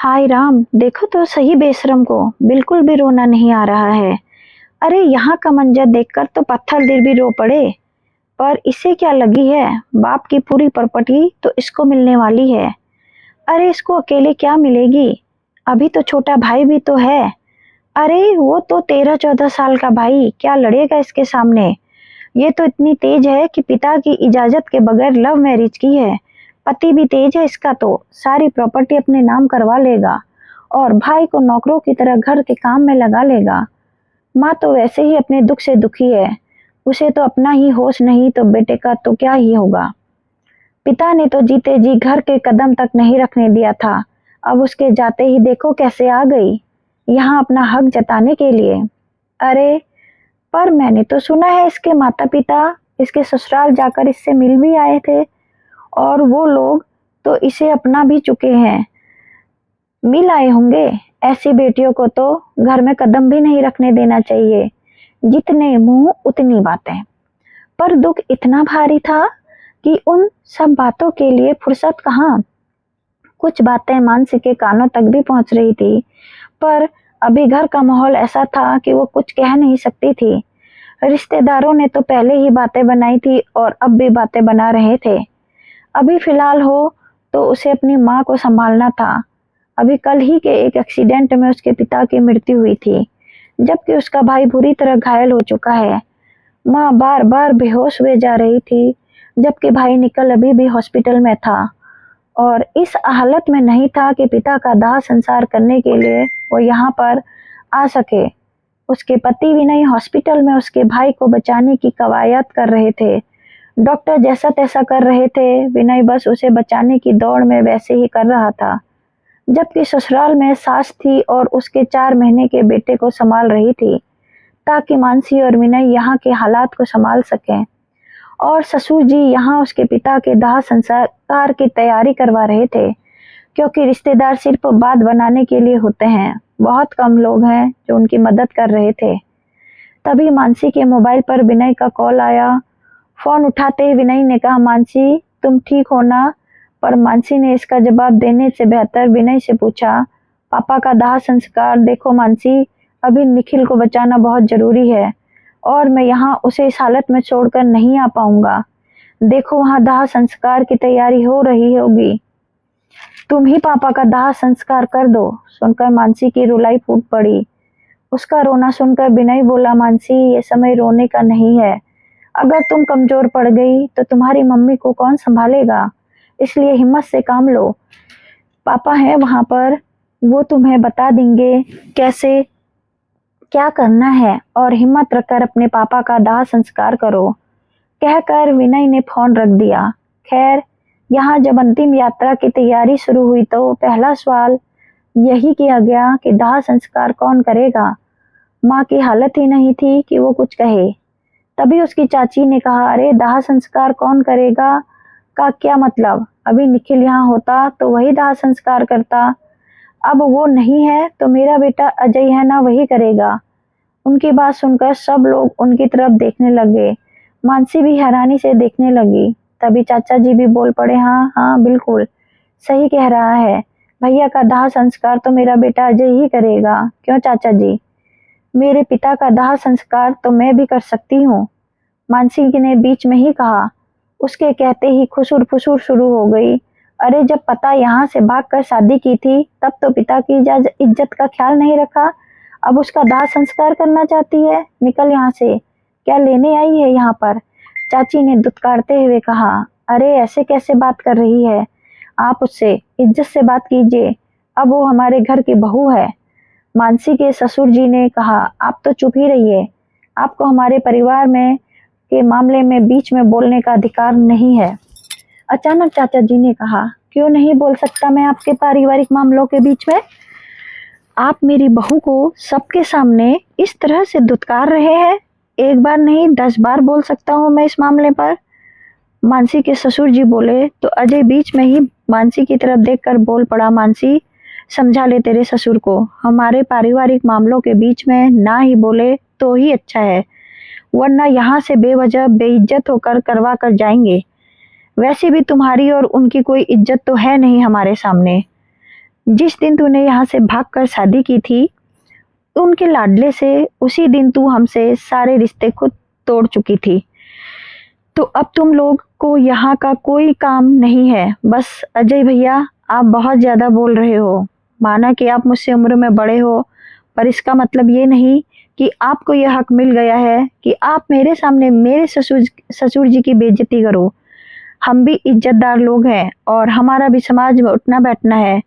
हाय राम, देखो तो सही बेशरम को बिल्कुल भी रोना नहीं आ रहा है। अरे यहाँ का मंजर देखकर तो पत्थर दिल भी रो पड़े। पर इसे क्या लगी है, बाप की पूरी प्रॉपर्टी तो इसको मिलने वाली है। अरे इसको अकेले क्या मिलेगी, अभी तो छोटा भाई भी तो है। अरे वो तो 13-14 साल का भाई क्या लड़ेगा इसके सामने। ये तो इतनी तेज है कि पिता की इजाजत के बगैर लव मैरिज की है। पति भी तेज है इसका, तो सारी प्रॉपर्टी अपने नाम करवा लेगा और भाई को नौकरों की तरह घर के काम में लगा लेगा। माँ तो वैसे ही अपने दुख से दुखी है, उसे तो अपना ही होश नहीं तो बेटे का तो क्या ही होगा। पिता ने तो जीते जी घर के कदम तक नहीं रखने दिया था, अब उसके जाते ही देखो कैसे आ गई यहाँ अपना हक जताने के लिए। अरे पर मैंने तो सुना है इसके माता पिता इसके ससुराल जाकर इससे मिल भी आए थे और वो लोग तो इसे अपना भी चुके हैं, मिल आए होंगे। ऐसी बेटियों को तो घर में कदम भी नहीं रखने देना चाहिए, जितने मुंह उतनी बातें। पर दुख इतना भारी था कि उन सब बातों के लिए फुर्सत कहाँ। कुछ बातें मानसी के कानों तक भी पहुंच रही थी, पर अभी घर का माहौल ऐसा था कि वो कुछ कह नहीं सकती थी। रिश्तेदारों ने तो पहले ही बातें बनाई थी और अब भी बातें बना रहे थे। अभी फिलहाल हो तो उसे अपनी माँ को संभालना था। अभी कल ही के एक एक्सीडेंट में उसके पिता की मृत्यु हुई थी, जबकि उसका भाई बुरी तरह घायल हो चुका है। माँ बार बार बेहोश हुए जा रही थी, जबकि भाई निकल अभी भी हॉस्पिटल में था और इस हालत में नहीं था कि पिता का दाह संस्कार करने के लिए वो यहाँ पर आ सके। उसके पति विनय हॉस्पिटल में उसके भाई को बचाने की कवायद कर रहे थे। डॉक्टर जैसा तैसा कर रहे थे, विनय बस उसे बचाने की दौड़ में वैसे ही कर रहा था। जबकि ससुराल में सास थी और उसके 4 महीने के बेटे को संभाल रही थी, ताकि मानसी और विनय यहाँ के हालात को संभाल सकें। और ससुर जी यहाँ उसके पिता के दाह संस्कार की तैयारी करवा रहे थे, क्योंकि रिश्तेदार सिर्फ बात बनाने के लिए होते हैं, बहुत कम लोग हैं जो उनकी मदद कर रहे थे। तभी मानसी के मोबाइल पर विनय का कॉल आया। फोन उठाते ही विनय ने कहा, मानसी तुम ठीक हो ना। पर मानसी ने इसका जवाब देने से बेहतर विनय से पूछा, पापा का दाह संस्कार। देखो मानसी, अभी निखिल को बचाना बहुत जरूरी है और मैं यहाँ उसे इस हालत में छोड़कर नहीं आ पाऊंगा। देखो वहाँ दाह संस्कार की तैयारी हो रही होगी, तुम ही पापा का दाह संस्कार कर दो। सुनकर मानसी की रुलाई फूट पड़ी। उसका रोना सुनकर विनय बोला, मानसी ये समय रोने का नहीं है। अगर तुम कमजोर पड़ गई तो तुम्हारी मम्मी को कौन संभालेगा, इसलिए हिम्मत से काम लो। पापा हैं वहां पर, वो तुम्हें बता देंगे कैसे क्या करना है और हिम्मत रखकर अपने पापा का दाह संस्कार करो। कहकर विनय ने फोन रख दिया। खैर यहाँ जब अंतिम यात्रा की तैयारी शुरू हुई तो पहला सवाल यही किया गया कि दाह संस्कार कौन करेगा। माँ की हालत ही नहीं थी कि वो कुछ कहे। तभी उसकी चाची ने कहा, अरे दाह संस्कार कौन करेगा का क्या मतलब, अभी निखिल यहाँ होता तो वही दाह संस्कार करता, अब वो नहीं है तो मेरा बेटा अजय है ना, वही करेगा। उनकी बात सुनकर सब लोग उनकी तरफ देखने लगे। मानसी भी हैरानी से देखने लगी। तभी चाचा जी भी बोल पड़े, हाँ हाँ बिल्कुल सही कह रहा है, भैया का दाह संस्कार तो मेरा बेटा अजय ही करेगा। क्यों चाचा जी, मेरे पिता का दाह संस्कार तो मैं भी कर सकती हूँ, मानसी ने बीच में ही कहा। उसके कहते ही खुसुर फुसुर शुरू हो गई। अरे जब पता यहाँ से भागकर शादी की थी तब तो पिता की इज्जत का ख्याल नहीं रखा, अब उसका दाह संस्कार करना चाहती है, निकल यहाँ से, क्या लेने आई है यहाँ पर। चाची ने दुत्कारते हुए कहा, अरे ऐसे कैसे बात कर रही है, आप उससे इज्जत से बात कीजिए, अब वो हमारे घर की बहू है। मानसी के ससुर जी ने कहा, आप तो चुप ही रहिए, आपको हमारे परिवार में के मामले में बीच में बोलने का अधिकार नहीं है। अचानक चाचा जी ने कहा, क्यों नहीं बोल सकता मैं आपके पारिवारिक मामलों के बीच में, आप मेरी बहू को सबके सामने इस तरह से दुत्कार रहे हैं, एक बार नहीं 10 बार बोल सकता हूँ मैं इस मामले पर। मानसी के ससुर जी बोले तो अजय बीच में ही मानसी की तरफ देखकर बोल पड़ा, मानसी समझा ले तेरे ससुर को, हमारे पारिवारिक मामलों के बीच में ना ही बोले तो ही अच्छा है, वरना यहाँ से बेवजह बेइज्जत होकर करवा कर जाएंगे। वैसे भी तुम्हारी और उनकी कोई इज्जत तो है नहीं हमारे सामने। जिस दिन तूने यहाँ से भागकर शादी की थी उनके लाडले से, उसी दिन तू हमसे सारे रिश्ते खुद तोड़ चुकी थी। तो अब तुम लोग को यहाँ का कोई काम नहीं है। बस अजय भैया, आप बहुत ज़्यादा बोल रहे हो। माना कि आप मुझसे उम्र में बड़े हो, पर इसका मतलब ये नहीं कि आपको यह हक मिल गया है कि आप मेरे सामने मेरे ससुर जी की बेइज्जती करो। हम भी इज्जतदार लोग हैं और हमारा भी समाज में उठना बैठना है।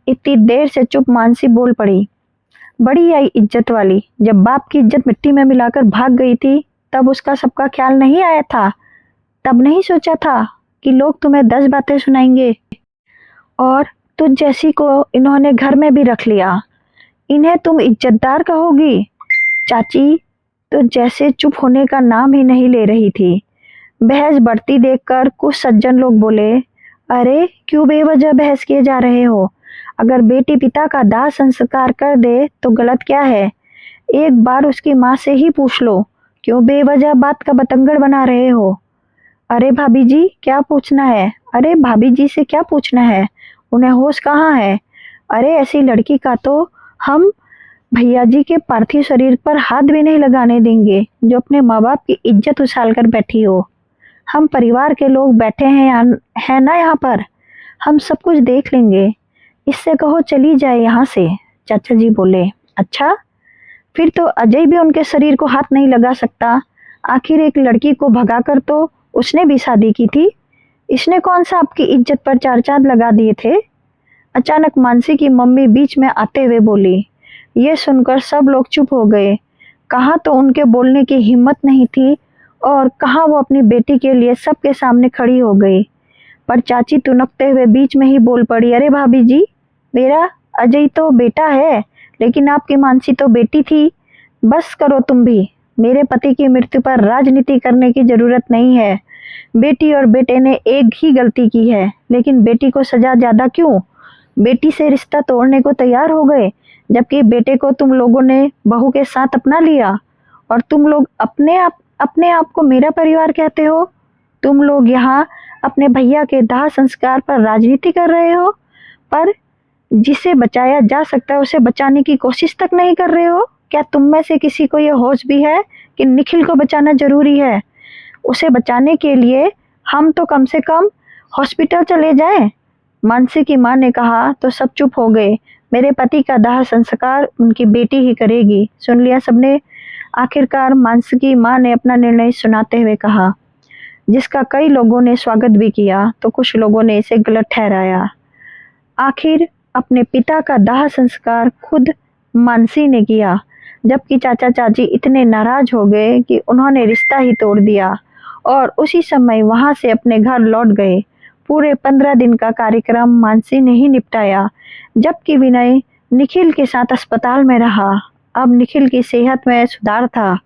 इतनी देर से चुप मानसी बोल पड़ी। बड़ी आई इज्जत वाली, जब बाप की इज्जत मिट्टी में मिलाकर भाग गई थी तब उसका सबका ख्याल नहीं आया था? तब नहीं सोचा था कि लोग तुम्हें 10 बातें सुनाएंगे? और तुझ जैसी को इन्होंने घर में भी रख लिया, इन्हें तुम इज्जतदार कहोगी? चाची तो जैसे चुप होने का नाम ही नहीं ले रही थी। बहस बढ़ती देखकर कुछ सज्जन लोग बोले, अरे क्यों बेवजह बहस किए जा रहे हो? अगर बेटी पिता का दाह संस्कार कर दे तो गलत क्या है? एक बार उसकी माँ से ही पूछ लो, क्यों बेवजह बात का बतंगड़ बना रहे हो? अरे भाभी जी क्या पूछना है? अरे भाभी जी से क्या पूछना है? उन्हें होश कहाँ है? अरे ऐसी लड़की का तो हम भैया जी के पार्थिव शरीर पर हाथ भी नहीं लगाने देंगे जो अपने माँ बाप की इज्जत उछाल कर बैठी हो। हम परिवार के लोग बैठे हैं ना यहाँ पर, हम सब कुछ देख लेंगे। इससे कहो चली जाए यहाँ से। चाचा जी बोले, अच्छा फिर तो अजय भी उनके शरीर को हाथ नहीं लगा सकता। आखिर एक लड़की को भगाकर तो उसने भी शादी की थी। इसने कौन सा आपकी इज्जत पर चार चांद लगा दिए थे? अचानक मानसी की मम्मी बीच में आते हुए बोली। ये सुनकर सब लोग चुप हो गए। कहाँ तो उनके बोलने की हिम्मत नहीं थी और कहाँ वो अपनी बेटी के लिए सबके सामने खड़ी हो गई। पर चाची तुनकते हुए बीच में ही बोल पड़ी, अरे भाभी जी, मेरा अजय तो बेटा है, लेकिन आपकी मानसी तो बेटी थी। बस करो तुम भी। मेरे पति की मृत्यु पर राजनीति करने की जरूरत नहीं है। बेटी और बेटे ने एक ही गलती की है, लेकिन बेटी को सजा ज्यादा क्यों? बेटी से रिश्ता तोड़ने को तैयार हो गए, जबकि बेटे को तुम लोगों ने बहू के साथ अपना लिया। और तुम लोग अपने आप को मेरा परिवार कहते हो। तुम लोग यहाँ अपने भैया के दाह संस्कार पर राजनीति कर रहे हो, पर जिसे बचाया जा सकता है उसे बचाने की कोशिश तक नहीं कर रहे हो। क्या तुम में से किसी को यह होश भी है कि निखिल को बचाना जरूरी है? उसे बचाने के लिए हम तो कम से कम हॉस्पिटल चले जाएं। मानसी की मां ने कहा तो सब चुप हो गए। मेरे पति का दाह संस्कार उनकी बेटी ही करेगी। सुन लिया सबने? आखिरकार मानसी की मां ने अपना निर्णय सुनाते हुए कहा, जिसका कई लोगों ने स्वागत भी किया तो कुछ लोगों ने इसे गलत ठहराया। आखिर अपने पिता का दाह संस्कार खुद मानसी ने किया, जबकि चाचा चाची इतने नाराज हो गए कि उन्होंने रिश्ता ही तोड़ दिया और उसी समय वहां से अपने घर लौट गए। पूरे 15 दिन का कार्यक्रम मानसी ने ही निपटाया, जबकि विनय निखिल के साथ अस्पताल में रहा। अब निखिल की सेहत में सुधार था।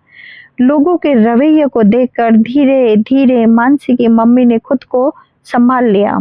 लोगों के रवैये को देखकर धीरे धीरे मानसी की मम्मी ने खुद को संभाल लिया।